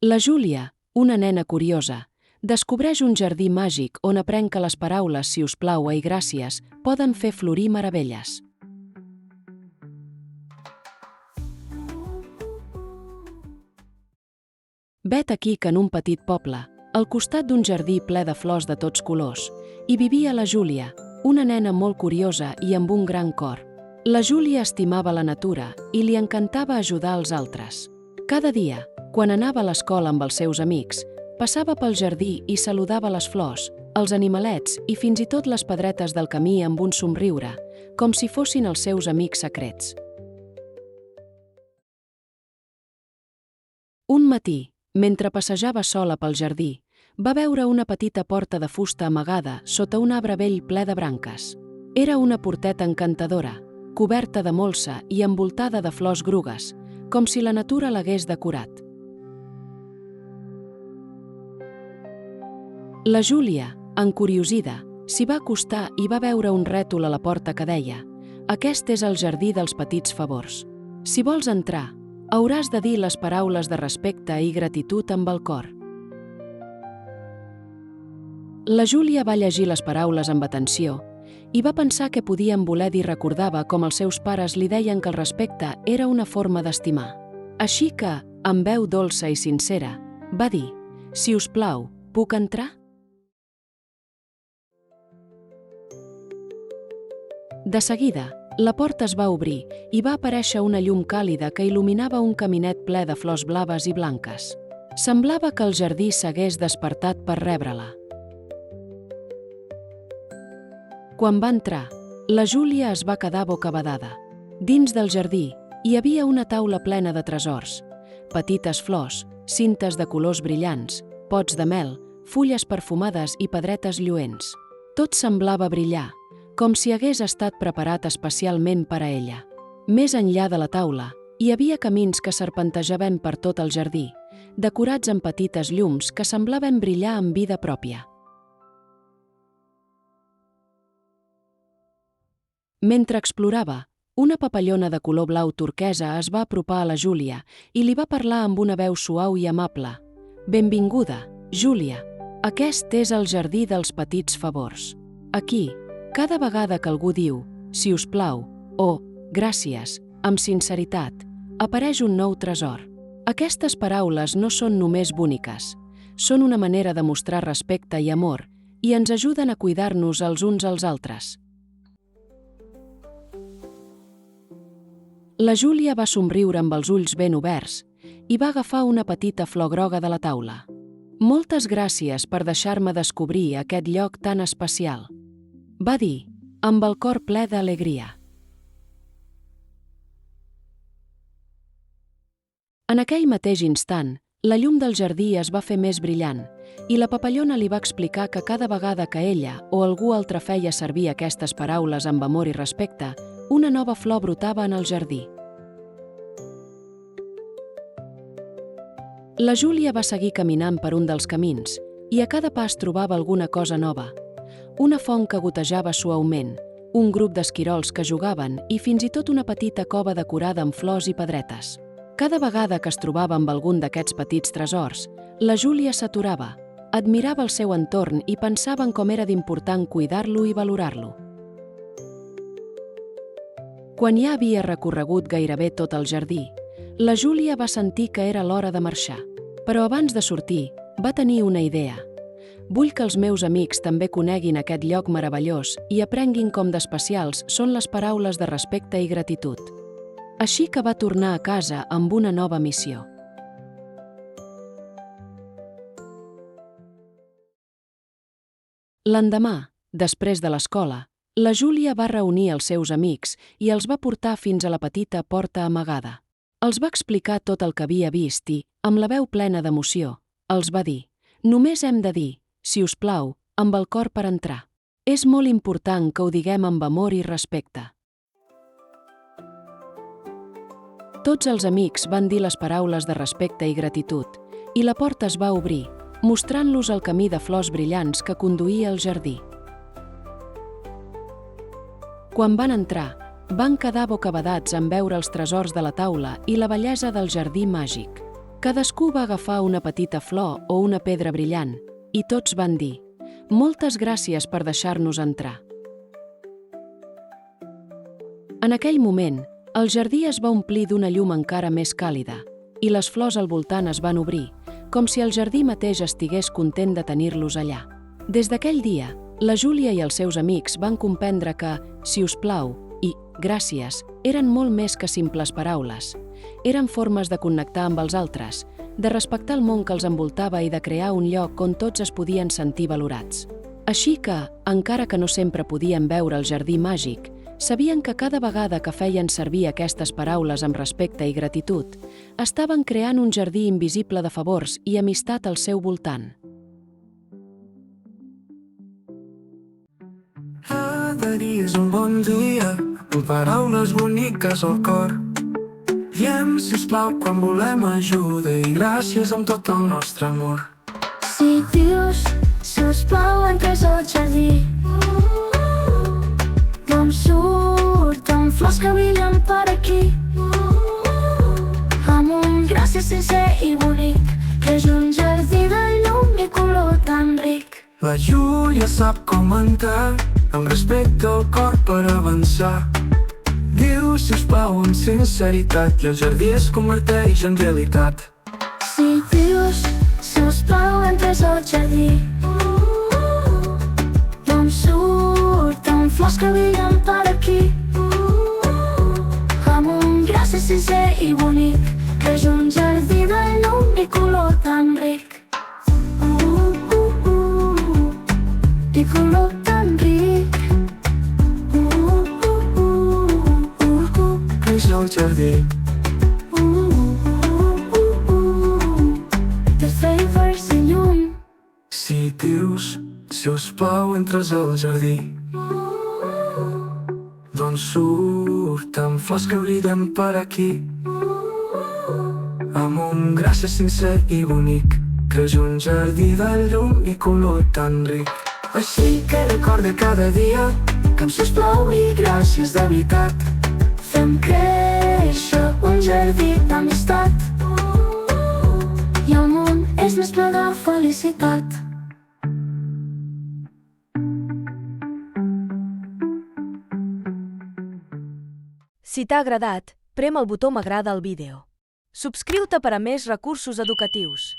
La Júlia, una nena curiosa, descobreix un jardí màgic on aprèn que les paraules "si us plau" i "gràcies" poden fer florir meravelles. Vet aquí que en un petit poble, al costat d'un jardí ple de flors de tots colors, hi vivia la Júlia, una nena molt curiosa i amb un gran cor. La Júlia estimava la natura i li encantava ajudar els altres. Cada dia, quan anava a l'escola amb els seus amics, passava pel jardí i saludava les flors, els animalets i fins i tot les pedretes del camí amb un somriure, com si fossin els seus amics secrets. Un matí, mentre passejava sola pel jardí, va veure una petita porta de fusta amagada sota un arbre vell ple de branques. Era una porteta encantadora, coberta de molsa i envoltada de flors grogues, com si la natura l'hagués decorat. La Júlia, encuriosida, s'hi va acostar i va veure un rètol a la porta que deia: "Aquest és el jardí dels petits favors. Si vols entrar, hauràs de dir les paraules de respecte i gratitud amb el cor." La Júlia va llegir les paraules amb atenció i va pensar que podien voler dir recordava com els seus pares li deien que el respecte era una forma d'estimar. Així que, amb veu dolça i sincera, va dir: "Si us plau, puc entrar?" De seguida, la porta es va obrir i va aparèixer una llum càlida que il·luminava un caminet ple de flors blaves i blanques. Semblava que el jardí s'hagués despertat per rebre-la. Quan va entrar, la Júlia es va quedar bocabadada. Dins del jardí hi havia una taula plena de tresors, petites flors, cintes de colors brillants, pots de mel, fulles perfumades i pedretes lluents. Tot semblava brillar, com si hagués estat preparat especialment per a ella. Més enllà de la taula, hi havia camins que serpentejaven per tot el jardí, decorats amb petites llums que semblaven brillar amb vida pròpia. Mentre explorava, una papallona de color blau turquesa es va apropar a la Júlia i li va parlar amb una veu suau i amable. "Benvinguda, Júlia. Aquest és el jardí dels petits favors. Aquí, cada vegada que algú diu, si us plau, o gràcies, amb sinceritat, apareix un nou tresor. Aquestes paraules no són només boniques, són una manera de mostrar respecte i amor i ens ajuden a cuidar-nos els uns als altres." La Júlia va somriure amb els ulls ben oberts i va agafar una petita flor groga de la taula. "Moltes gràcies per deixar-me descobrir aquest lloc tan especial", va dir, amb el cor ple d'alegria. En aquell mateix instant, la llum del jardí es va fer més brillant i la papallona li va explicar que cada vegada que ella o algú altre feia servir aquestes paraules amb amor i respecte, una nova flor brotava en el jardí. La Júlia va seguir caminant per un dels camins i a cada pas trobava alguna cosa nova. Una font que gotejava suaument, un grup d'esquirols que jugaven i fins i tot una petita cova decorada amb flors i pedretes. Cada vegada que es trobava amb algun d'aquests petits tresors, la Júlia s'aturava, admirava el seu entorn i pensava en com era d'important cuidar-lo i valorar-lo. Quan ja havia recorregut gairebé tot el jardí, la Júlia va sentir que era l'hora de marxar. Però abans de sortir, va tenir una idea. "Vull que els meus amics també coneguin aquest lloc meravellós i aprenguin com d'especials són les paraules de respecte i gratitud." Així que va tornar a casa amb una nova missió. L'endemà, després de l'escola, la Júlia va reunir els seus amics i els va portar fins a la petita porta amagada. Els va explicar tot el que havia vist i, amb la veu plena d'emoció, els va dir: "Només hem de dir, si us plau, amb el cor per entrar. És molt important que ho diguem amb amor i respecte." Tots els amics van dir les paraules de respecte i gratitud, i la porta es va obrir, mostrant-los el camí de flors brillants que conduïa al jardí. Quan van entrar, van quedar bocabadats en veure els tresors de la taula i la bellesa del jardí màgic. Cadascú va agafar una petita flor o una pedra brillant i tots van dir: «Moltes gràcies per deixar-nos entrar». En aquell moment, el jardí es va omplir d'una llum encara més càlida i les flors al voltant es van obrir, com si el jardí mateix estigués content de tenir-los allà. Des d'aquell dia, la Júlia i els seus amics van comprendre que «si us plau» i «gràcies» eren molt més que simples paraules. Eren formes de connectar amb els altres, de respectar el món que els envoltava i de crear un lloc on tots es podien sentir valorats. Així que, encara que no sempre podien veure el jardí màgic, sabien que cada vegada que feien servir aquestes paraules amb respecte i gratitud, estaven creant un jardí invisible de favors i amistat al seu voltant. Cada dia és un bon dia, amb paraules boniques al cor. Diem sisplau quan volem ajuda i gràcies amb tot el nostre amor. Si dius sisplau entres al jardí, d'on surten flors que brillen per aquí, amb un gràcies sincer i bonic, que és un jardí de llum i color tan ric. La Júlia sap com entrar, amb respecte al cor per avançar. Diu sisplau amb sinceritat i el jardí es converteix en realitat. Si dius sisplau entres al jardí, d'on surten flors que brillen per aquí, amb un gràcies sincer i bonic, que és un jardí de llum i color tan ric. I color tan ric. És el jardí. De favors i llum. Si dius sisplau entres al jardí, d'on surten flors que brillen per aquí, amb un gràcies sincer i bonic, que és un jardí de llum i color tan ric. Així que recorda cada dia que amb sisplau i gràcies de veritat Fem créixer un jardí d'amistat i el món és més ple de felicitat. Si t'ha agradat, prem el botó m'agrada al vídeo. Subscriu-te per a més recursos educatius.